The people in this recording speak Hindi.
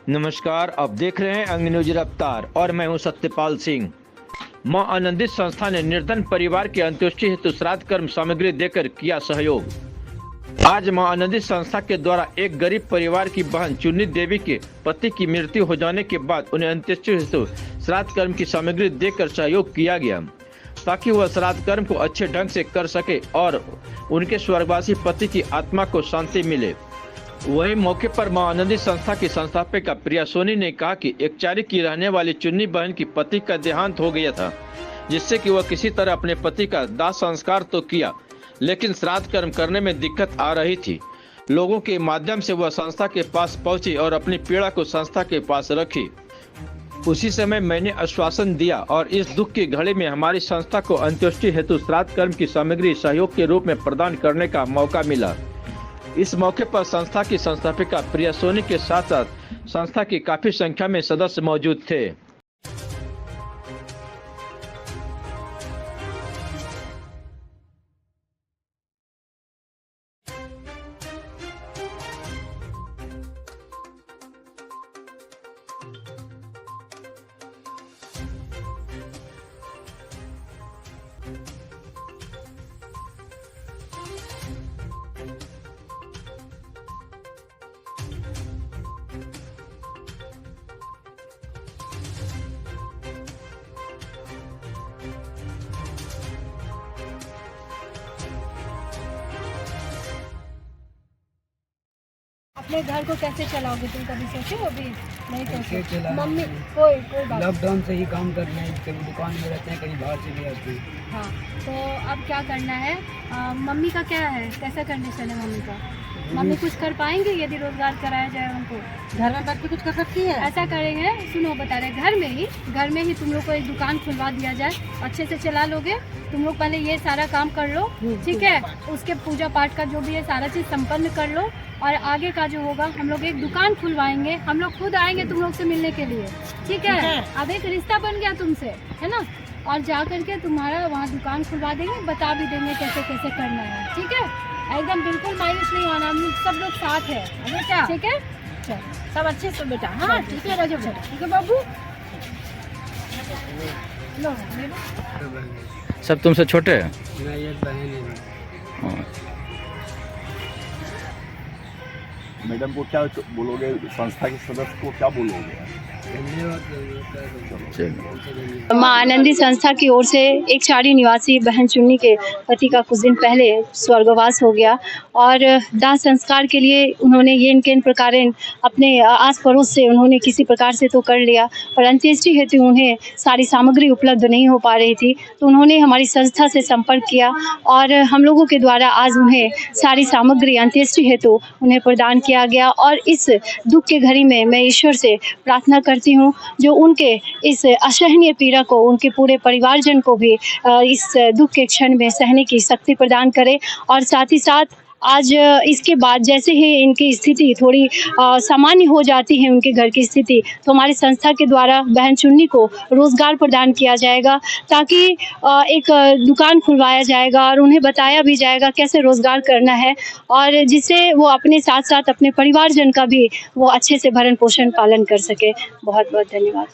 नमस्कार, आप देख रहे हैं अंग न्यूज रफ्तार और मैं हूं सत्यपाल सिंह। मां आनंदित संस्था ने निर्धन परिवार की अंत्येष्टि हेतु श्राद्ध कर्म सामग्री देकर किया सहयोग। आज मां आनंदित संस्था के द्वारा एक गरीब परिवार की बहन चुन्नी देवी के पति की मृत्यु हो जाने के बाद उन्हें अंत्येष्टि हेतु श्राद्ध कर्म की सामग्री देकर सहयोग किया गया, ताकि वह श्राद्ध कर्म को अच्छे ढंग से कर सके और उनके स्वर्गवासी पति की आत्मा को शांति मिले। वहीं मौके पर मां आनंदी संस्था की संस्थापिका प्रिया सोनी ने कहा कि एक चारी की रहने वाली चुन्नी बहन की पति का देहांत हो गया था, जिससे कि वह किसी तरह अपने पति का दाह संस्कार तो किया, लेकिन श्राद्ध कर्म करने में दिक्कत आ रही थी। लोगों के माध्यम से वह संस्था के पास पहुंची और अपनी पीड़ा को संस्था के पास रखी। उसी समय मैंने आश्वासन दिया और इस दुख की घड़ी में हमारी संस्था को अंत्येष्टि हेतु श्राद्ध कर्म की सामग्री सहयोग के रूप में प्रदान करने का मौका मिला। इस मौके पर संस्था की संस्थापिका प्रिया सोनी के साथ साथ संस्था की काफी संख्या में सदस्य मौजूद थे। अपने घर को कैसे चलाओगे तुम, कभी सोचे? अभी नहीं सोचे? मम्मी कोई बात लॉकडाउन से ही काम कर रहे हैं, कभी दुकान में रहते हैं, कहीं बाहर चले जाते हैं। हाँ, तो अब क्या करना है? मम्मी का क्या है, कैसा कंडीशन है मम्मी का? मम्मी कुछ कर पाएंगे यदि रोजगार कराया जाए उनको? घर में बैठ के कुछ कर सकती है। ऐसा करेंगे, सुनो बता रहे, घर में ही तुम लोग को एक दुकान खुलवा दिया जाए, अच्छे से चला लोगे तुम लोग। पहले ये सारा काम कर लो, ठीक है? उसके पूजा पाठ का जो भी है सारा चीज़ संपन्न कर लो, और आगे का जो होगा हम लोग एक दुकान खुलवाएंगे, हम लोग खुद आएंगे तुम लोग से मिलने के लिए, ठीक है? अब एक रिश्ता बन गया तुमसे, है ना? और जा करके तुम्हारा वहाँ दुकान खुलवा देंगे, बता भी देंगे कैसे कैसे करना है, ठीक है? एकदम बिल्कुल मायूस नहीं होना, हम सब लोग साथ है बेटा, ठीक है? चल सब अच्छे से बेटा, हाँ ठीक है राजू बेटा, ठीक है बाबू। लो सब तुमसे छोटे हैं? मैं ये बहन है। मैडम को क्या बोलोगे, संस्था के सदस्य को क्या बोलोगे? मां आनंदी संस्था की ओर से एक चारी निवासी बहन चुन्नी के पति का कुछ दिन पहले स्वर्गवास हो गया, और दाह संस्कार के लिए उन्होंने ये इन प्रकार अपने आस पड़ोस से उन्होंने किसी प्रकार से तो कर लिया, और अंत्येष्टि हेतु उन्हें सारी सामग्री उपलब्ध नहीं हो पा रही थी, तो उन्होंने हमारी संस्था से संपर्क किया और हम लोगों के द्वारा आज उन्हें सारी सामग्री अंत्येष्टि हेतु उन्हें प्रदान किया गया। और इस दुख के घड़ी में मैं ईश्वर से प्रार्थना करती हूँ जो उनके इस असहनीय पीड़ा को, उनके पूरे परिवारजन को भी इस दुख के क्षण में सहने की शक्ति प्रदान करे। और साथ ही साथ आज इसके बाद जैसे ही इनकी स्थिति थोड़ी सामान्य हो जाती है, उनके घर की स्थिति, तो हमारी संस्था के द्वारा बहन चुन्नी को रोज़गार प्रदान किया जाएगा, ताकि एक दुकान खुलवाया जाएगा और उन्हें बताया भी जाएगा कैसे रोज़गार करना है, और जिससे वो अपने साथ साथ अपने परिवारजन का भी वो अच्छे से भरण पोषण पालन कर सके। बहुत बहुत धन्यवाद।